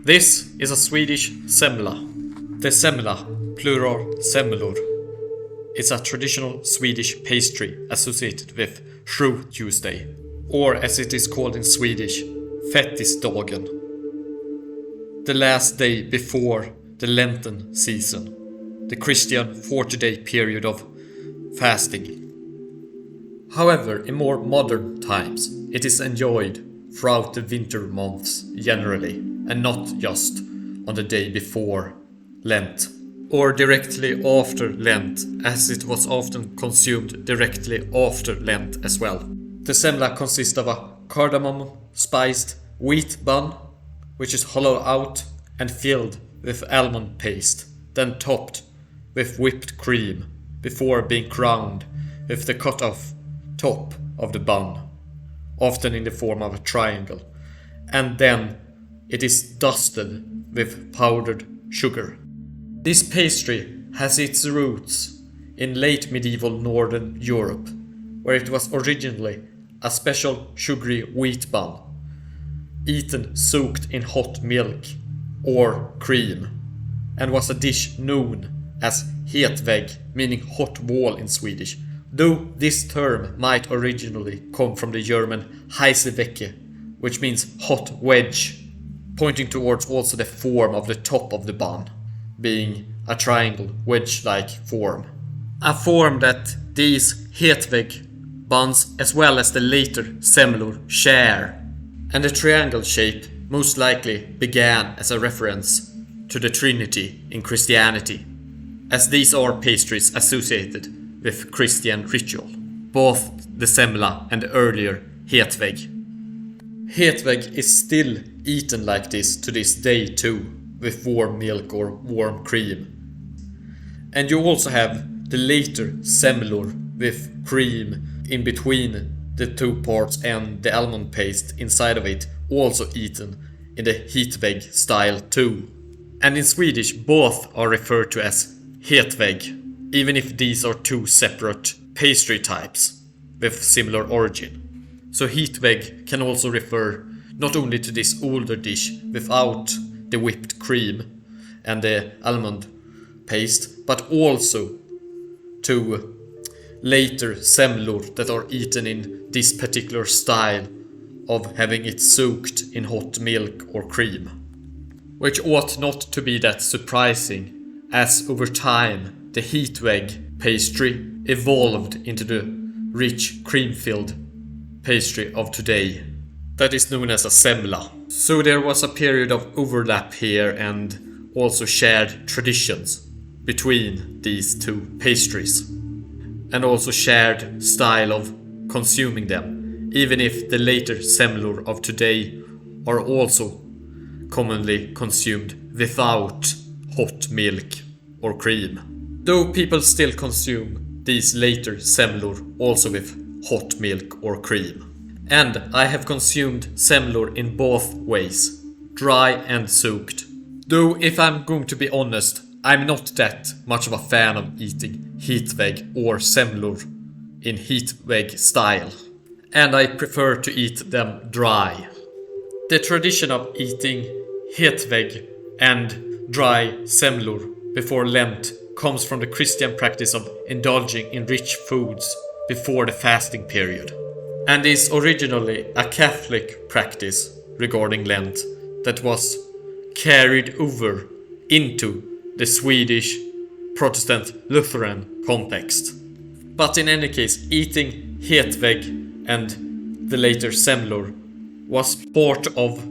This is a Swedish semla. The semla, plural semlor, is a traditional Swedish pastry associated with Shrove Tuesday, or as it is called in Swedish, fettisdagen, the last day before the Lenten season, the Christian 40-day period of fasting. However, in more modern times, it is enjoyed throughout the winter months generally, and not just on the day before Lent, or directly after Lent, as it was often consumed directly after Lent as well. The semla consists of a cardamom-spiced wheat bun, which is hollowed out and filled with almond paste, then topped with whipped cream, before being crowned with the cut-off top of the bun, often in the form of a triangle, and then it is dusted with powdered sugar. This pastry has its roots in late medieval Northern Europe, where it was originally a special sugary wheat bun, eaten soaked in hot milk or cream, and was a dish known as hetvägg, meaning hot wall in Swedish, though this term might originally come from the German heiße, which means hot wedge, pointing towards also the form of the top of the bun, being a triangle wedge-like form. A form that these hetvägg buns as well as the later semlor share, and the triangle shape most likely began as a reference to the Trinity in Christianity, as these are pastries associated with Christian ritual, both the semla and the earlier hetvägg. Hetvägg is still eaten like this to this day too, with warm milk or warm cream. And you also have the later semlor with cream in between the two parts and the almond paste inside of it, also eaten in the hetvägg style too. And in Swedish both are referred to as hetvägg, even if these are two separate pastry types with similar origin. So hetvägg can also refer not only to this older dish without the whipped cream and the almond paste, but also to later semlor that are eaten in this particular style of having it soaked in hot milk or cream, which ought not to be that surprising, as over time the hetvägg pastry evolved into the rich cream-filled pastry of today that is known as a semla. So there was a period of overlap here and also shared traditions between these two pastries, and also shared style of consuming them, even if the later semlor of today are also commonly consumed without hot milk or cream. Though people still consume these later semlor also with hot milk or cream. And I have consumed semlor in both ways, dry and soaked. Though if I'm going to be honest, I'm not that much of a fan of eating hetvägg or semlor in hetvägg style, and I prefer to eat them dry. The tradition of eating hetvägg and dry semlor before Lent comes from the Christian practice of indulging in rich foods before the fasting period, and is originally a Catholic practice regarding Lent that was carried over into the Swedish Protestant Lutheran context. But in any case, eating hetvägg and the later semlor was part of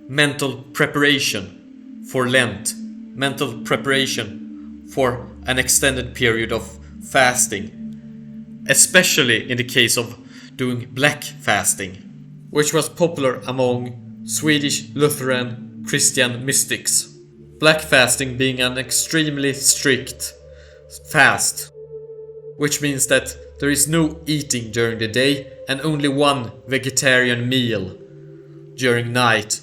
mental preparation for Lent, mental preparation for an extended period of fasting, especially in the case of doing black fasting, which was popular among Swedish Lutheran Christian mystics. Black fasting being an extremely strict fast, which means that there is no eating during the day and only one vegetarian meal during night,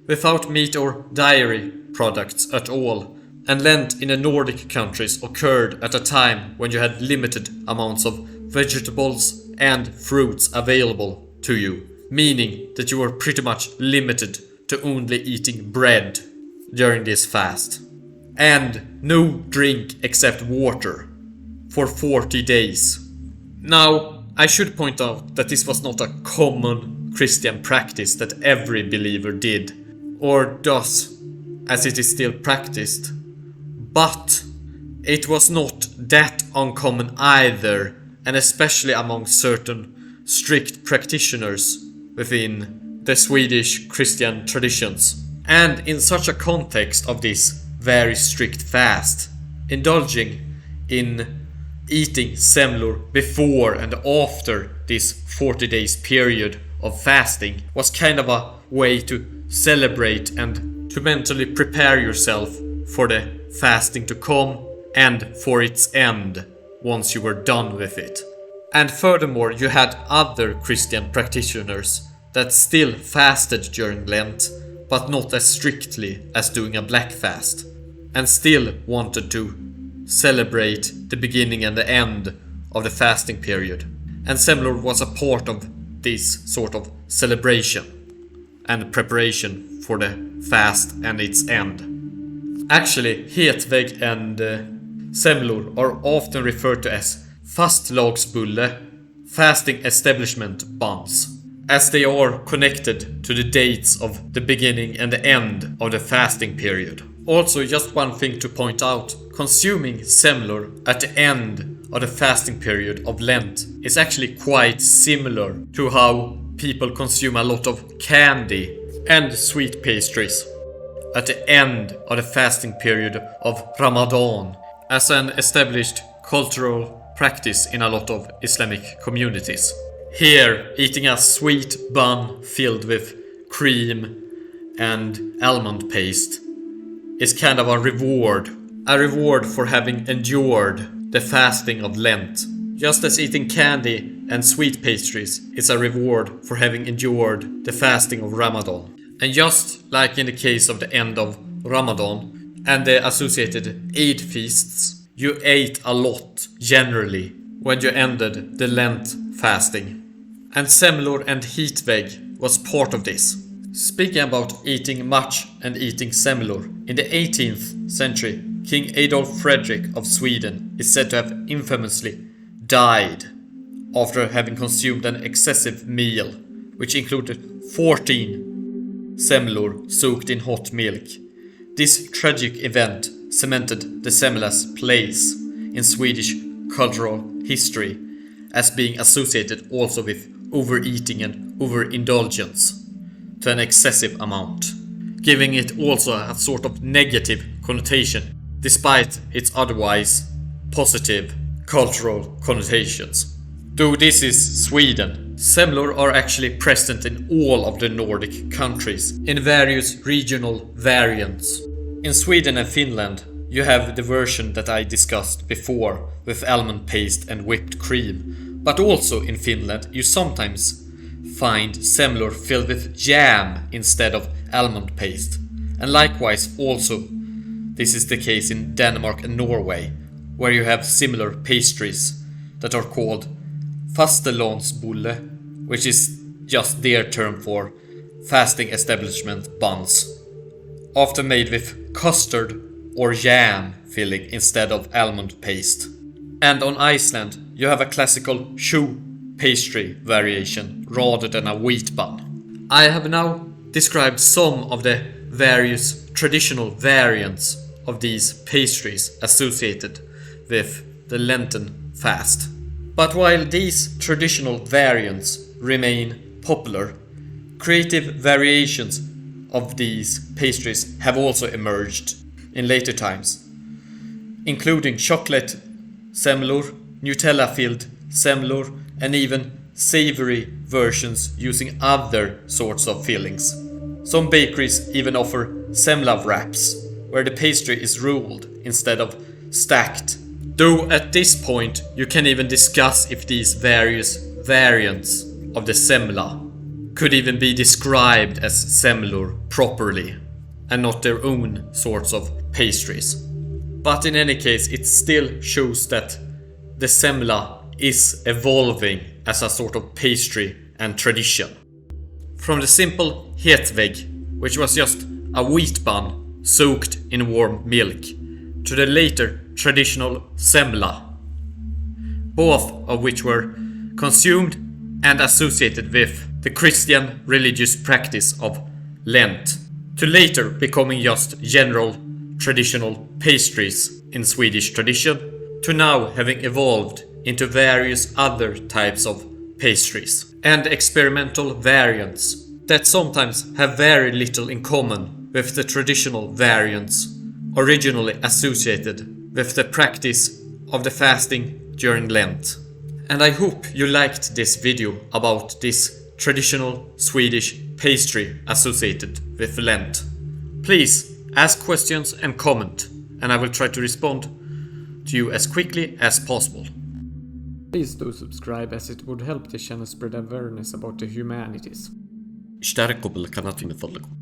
without meat or dairy products at all. And Lent in the Nordic countries occurred at a time when you had limited amounts of vegetables and fruits available to you, meaning that you were pretty much limited to only eating bread during this fast. And no drink except water for 40 days. Now, I should point out that this was not a common Christian practice that every believer did, or does, as it is still practiced. But it was not that uncommon either, and especially among certain strict practitioners within the Swedish Christian traditions. And in such a context of this very strict fast, indulging in eating semlor before and after this 40 days period of fasting was kind of a way to celebrate and to mentally prepare yourself for the fasting to come and for its end once you were done with it. And furthermore, you had other Christian practitioners that still fasted during Lent, but not as strictly as doing a black fast, and still wanted to celebrate the beginning and the end of the fasting period. And semlor was a part of this sort of celebration and preparation for the fast and its end. Actually, hetvägg and semlor are often referred to as fastlagsbulle, fasting establishment buns, as they are connected to the dates of the beginning and the end of the fasting period. Also, just one thing to point out, consuming semlor at the end of the fasting period of Lent is actually quite similar to how people consume a lot of candy and sweet pastries at the end of the fasting period of Ramadan, as an established cultural practice in a lot of Islamic communities. Here, eating a sweet bun filled with cream and almond paste is kind of a reward for having endured the fasting of Lent, just as eating candy and sweet pastries is a reward for having endured the fasting of Ramadan. And just like in the case of the end of Ramadan and the associated Eid feasts, you ate a lot generally when you ended the Lent fasting. And semlor and hetvägg was part of this. Speaking about eating much and eating semlor, in the 18th century, King Adolf Fredrik of Sweden is said to have infamously died after having consumed an excessive meal, which included 14 semlor soaked in hot milk. This tragic event cemented the semla's place in Swedish cultural history as being associated also with overeating and overindulgence to an excessive amount, giving it also a sort of negative connotation despite its otherwise positive cultural connotations. Though this is Sweden, semlor are actually present in all of the Nordic countries in various regional variants. In Sweden and Finland, you have the version that I discussed before with almond paste and whipped cream, but also in Finland you sometimes find semlor filled with jam instead of almond paste. And likewise also this is the case in Denmark and Norway, where you have similar pastries that are called fastelavnsbulle, which is just their term for fasting establishment buns, often made with custard or jam filling instead of almond paste. And on Iceland you have a classical shoe pastry variation rather than a wheat bun. I have now described some of the various traditional variants of these pastries associated with the Lenten fast. But while these traditional variants remain popular, creative variations of these pastries have also emerged in later times, including chocolate semlor, Nutella-filled semlor, and even savory versions using other sorts of fillings. Some bakeries even offer semla wraps, where the pastry is rolled instead of stacked. Though at this point you can even discuss if these various variants of the semla could even be described as semlor properly, and not their own sorts of pastries. But in any case, it still shows that the semla is evolving as a sort of pastry and tradition. From the simple hetvägg, which was just a wheat bun soaked in warm milk, to the later traditional semla, both of which were consumed and associated with the Christian religious practice of Lent, to later becoming just general traditional pastries in Swedish tradition, to now having evolved into various other types of pastries and experimental variants that sometimes have very little in common with the traditional variants originally associated with the practice of the fasting during Lent. And I hope you liked this video about this traditional Swedish pastry associated with Lent. Please ask questions and comment, and I will try to respond to you as quickly as possible. Please do subscribe, as it would help the channel spread awareness about the humanities. اشتركوا بالقناة في نفضلكم.